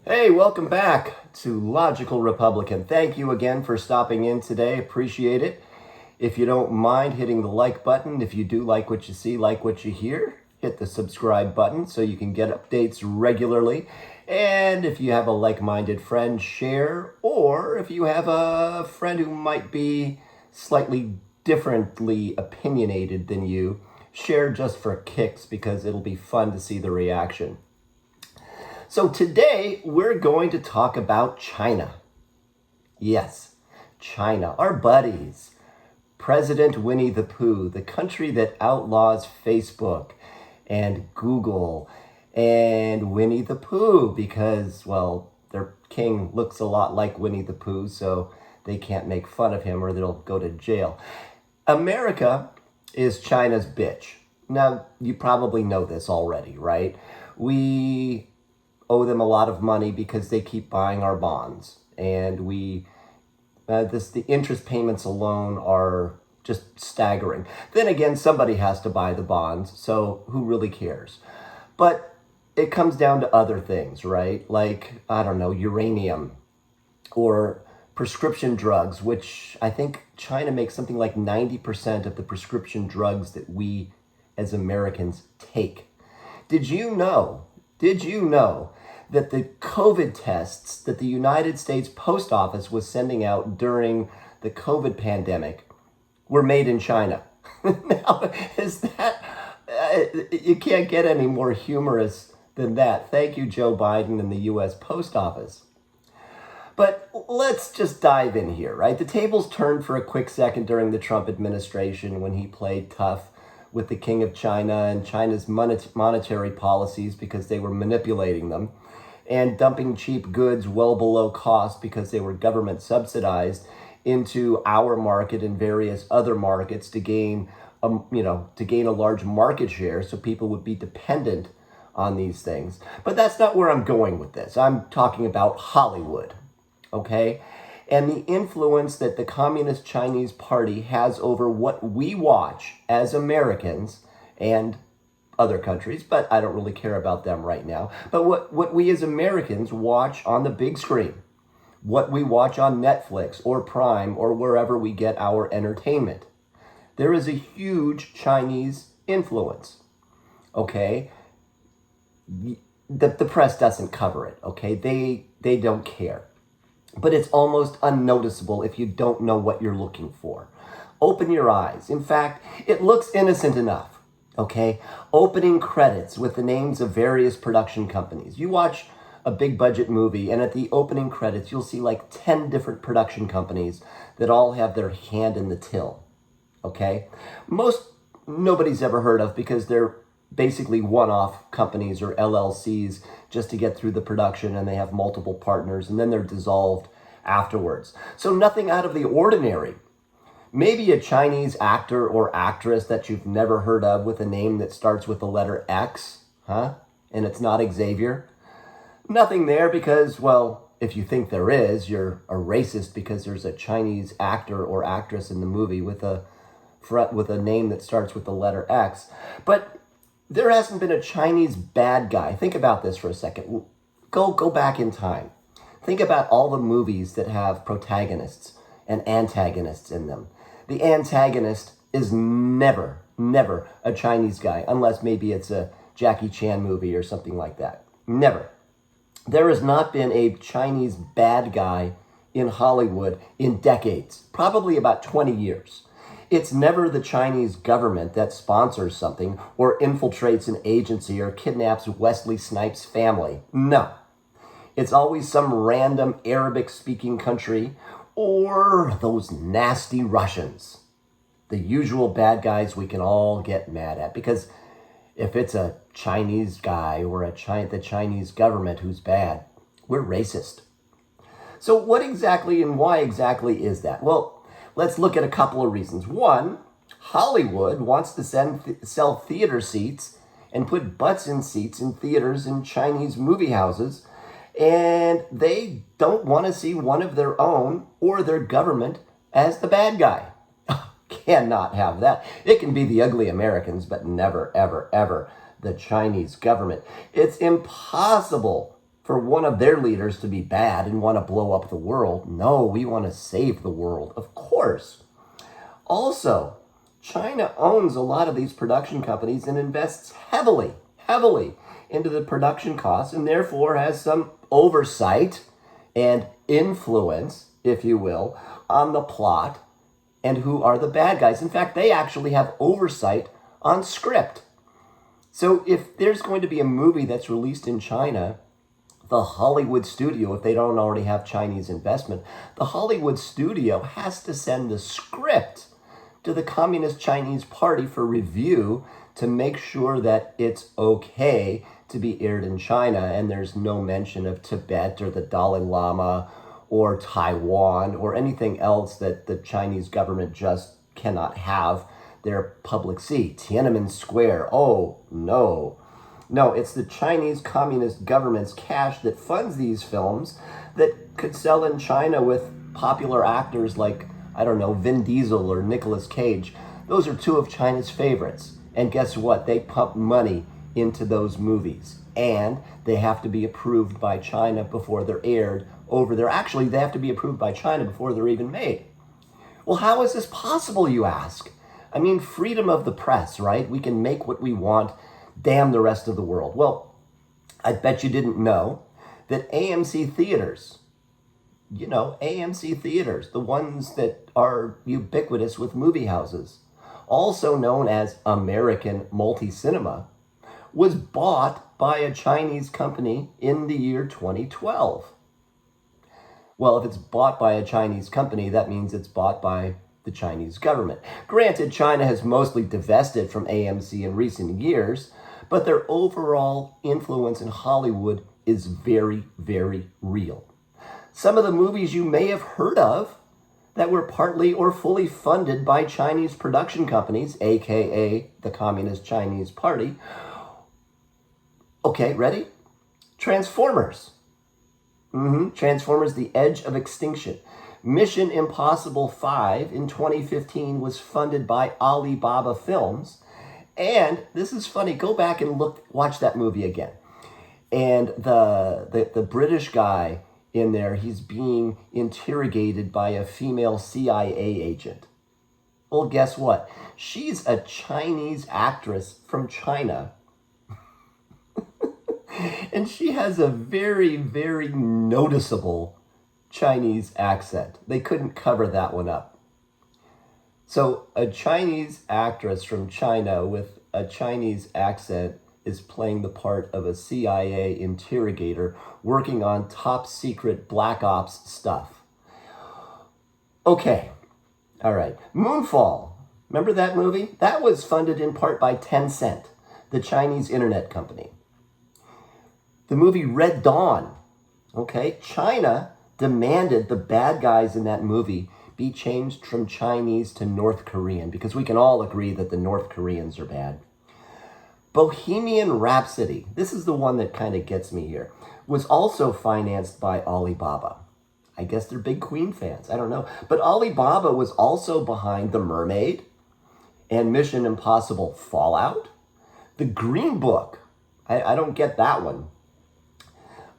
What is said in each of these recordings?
Hey, welcome back to Logical Republican. Thank you again for stopping in today. Appreciate it. If you don't mind hitting the like button, if you do like what you see, like what you hear, hit the subscribe button so you can get updates regularly. And if you have a like-minded friend, share. Or if you have a friend who might be slightly differently opinionated than you, share just for kicks because it'll be fun to see the reaction. So today we're going to talk about China. Yes, China, our buddies. President Winnie the Pooh, the country that outlaws Facebook and Google and Winnie the Pooh because, well, their king looks a lot like Winnie the Pooh, so they can't make fun of him or they'll go to jail. America is China's bitch. Now, you probably know this already, right? We owe them a lot of money because they keep buying our bonds, and the interest payments alone are just staggering. Then again, somebody has to buy the bonds, so who really cares? But it comes down to other things, right? Like, I don't know, uranium or prescription drugs, which I think China makes something like 90% of the prescription drugs that we as Americans take. Did you know? Did you know that the COVID tests that the United States Post Office was sending out during the COVID pandemic were made in China? Now, is that, you can't get any more humorous than that. Thank you, Joe Biden and the US Post Office. But let's just dive in here, right? The tables turned for a quick second during the Trump administration when he played tough with the King of China and China's monetary policies because they were manipulating them and dumping cheap goods well below cost because they were government subsidized into our market and various other markets to gain a large market share so people would be dependent on these things. But that's not where I'm going with this. I'm talking about Hollywood, okay? And the influence that the Communist Chinese Party has over what we watch as Americans and other countries, but I don't really care about them right now. But what we as Americans watch on the big screen, what we watch on Netflix or Prime or wherever we get our entertainment. There is a huge Chinese influence, okay? The press doesn't cover it, okay? They don't care. But it's almost unnoticeable if you don't know what you're looking for. Open your eyes. In fact, it looks innocent enough. Okay, opening credits with the names of various production companies. You watch a big budget movie, and at the opening credits, you'll see like 10 different production companies that all have their hand in the till. Okay, nobody's ever heard of because they're basically one-off companies or LLCs just to get through the production, and they have multiple partners, and then they're dissolved afterwards. So nothing out of the ordinary. Maybe a Chinese actor or actress that you've never heard of with a name that starts with the letter X, huh? And it's not Xavier. Nothing there because, well, if you think there is, you're a racist because there's a Chinese actor or actress in the movie with a name that starts with the letter X. But there hasn't been a Chinese bad guy. Think about this for a second. Go back in time. Think about all the movies that have protagonists and antagonists in them. The antagonist is never a Chinese guy, unless maybe it's a Jackie Chan movie or something like that. Never. There has not been a Chinese bad guy in Hollywood in decades, probably about 20 years. It's never the Chinese government that sponsors something or infiltrates an agency or kidnaps Wesley Snipes' family. No. It's always some random Arabic-speaking country or those nasty Russians, the usual bad guys we can all get mad at. Because if it's a Chinese guy or the Chinese government who's bad, we're racist. So what exactly and why exactly is that? Well, let's look at a couple of reasons. One, Hollywood wants to sell theater seats and put butts in seats in theaters in Chinese movie houses, and they don't want to see one of their own or their government as the bad guy. Cannot have that. It can be the ugly Americans, but never, ever, ever the Chinese government. It's impossible for one of their leaders to be bad and want to blow up the world. No, we want to save the world, of course. Also, China owns a lot of these production companies and invests heavily, heavily into the production costs, and therefore has some oversight and influence, if you will, on the plot and who are the bad guys. In fact, they actually have oversight on script. So if there's going to be a movie that's released in China, the Hollywood studio, if they don't already have Chinese investment, the Hollywood studio has to send the script to the Communist Chinese Party for review to make sure that it's okay to be aired in China, and there's no mention of Tibet or the Dalai Lama or Taiwan or anything else that the Chinese government just cannot have their public see. Tiananmen Square, oh no. No, it's the Chinese Communist government's cash that funds these films that could sell in China with popular actors like, I don't know, Vin Diesel or Nicolas Cage. Those are two of China's favorites. And guess what? They pump money into those movies. And they have to be approved by China before they're aired over there. Actually, they have to be approved by China before they're even made. Well, how is this possible, you ask? I mean, freedom of the press, right? We can make what we want. Damn the rest of the world. Well, I bet you didn't know that AMC theaters, AMC theaters, the ones that are ubiquitous with movie houses, also known as American Multi-Cinema, was bought by a Chinese company in the year 2012. Well, if it's bought by a Chinese company, that means it's bought by the Chinese government. Granted, China has mostly divested from AMC in recent years, but their overall influence in Hollywood is very, very real. Some of the movies you may have heard of that were partly or fully funded by Chinese production companies, aka the Communist Chinese Party. Okay, ready? Transformers. Transformers: The Edge of Extinction. Mission Impossible 5 in 2015 was funded by Alibaba Films. And this is funny, go back and watch that movie again. And the British guy in there, he's being interrogated by a female CIA agent. Well, guess what? She's a Chinese actress from China. And she has a very, very noticeable Chinese accent. They couldn't cover that one up. So a Chinese actress from China with a Chinese accent is playing the part of a CIA interrogator working on top secret black ops stuff. Okay, all right. Moonfall. Remember that movie? That was funded in part by Tencent, the Chinese internet company. The movie Red Dawn. Okay, China demanded the bad guys in that movie be changed from Chinese to North Korean, because we can all agree that the North Koreans are bad. Bohemian Rhapsody, this is the one that kind of gets me here, was also financed by Alibaba. I guess they're big Queen fans, I don't know. But Alibaba was also behind The Mermaid and Mission Impossible Fallout. The Green Book, I don't get that one.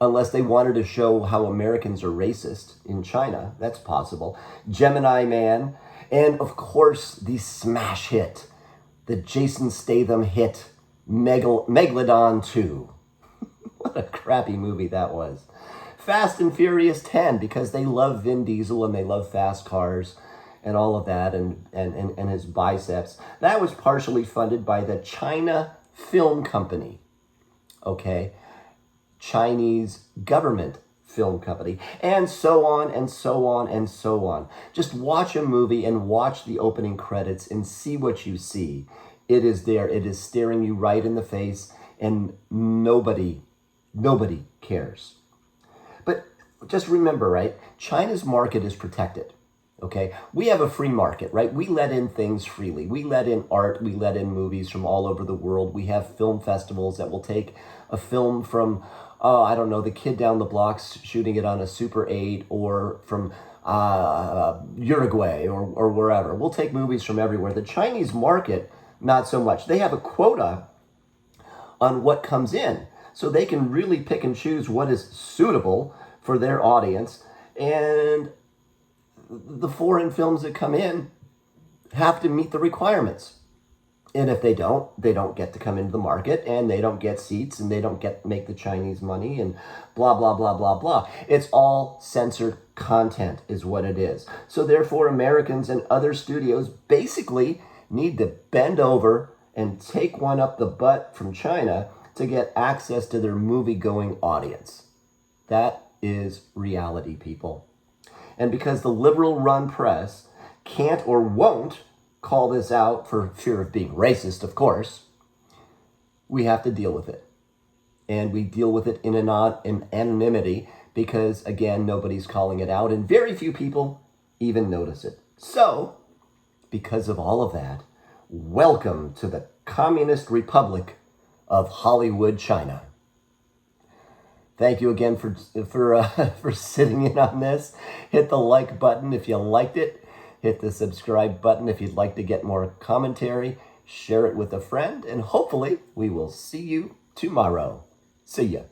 Unless they wanted to show how Americans are racist in China. That's possible. Gemini Man. And of course, the smash hit. The Jason Statham hit, Megalodon 2. What a crappy movie that was. Fast and Furious 10, because they love Vin Diesel and they love fast cars and all of that and his biceps. That was partially funded by the China Film Company. Okay? Chinese government film company, and so on and so on and so on. Just watch a movie and watch the opening credits and see what you see. It is there. It is staring you right in the face, and nobody cares. But just remember, right? China's market is protected. Okay, we have a free market, right? We let in things freely. We let in art. We let in movies from all over the world. We have film festivals that will take a film from, I don't know, the kid down the block shooting it on a Super 8, or from Uruguay or wherever. We'll take movies from everywhere. The Chinese market, not so much. They have a quota on what comes in. so they can really pick and choose what is suitable for their audience. And the foreign films that come in have to meet the requirements. And if they don't get to come into the market, and they don't get seats, and they don't get make the Chinese money, and blah, blah, blah, blah, blah. It's all censored content is what it is. So therefore, Americans and other studios basically need to bend over and take one up the butt from China to get access to their movie-going audience. That is reality, people. And because the liberal-run press can't or won't call this out for fear of being racist, of course, we have to deal with it. And we deal with it in anonymity because, again, nobody's calling it out, and very few people even notice it. So, because of all of that, welcome to the Communist Republic of Hollywood, China. Thank you again for sitting in on this. Hit the like button if you liked it. Hit the subscribe button if you'd like to get more commentary. Share it with a friend, and hopefully we will see you tomorrow. See ya.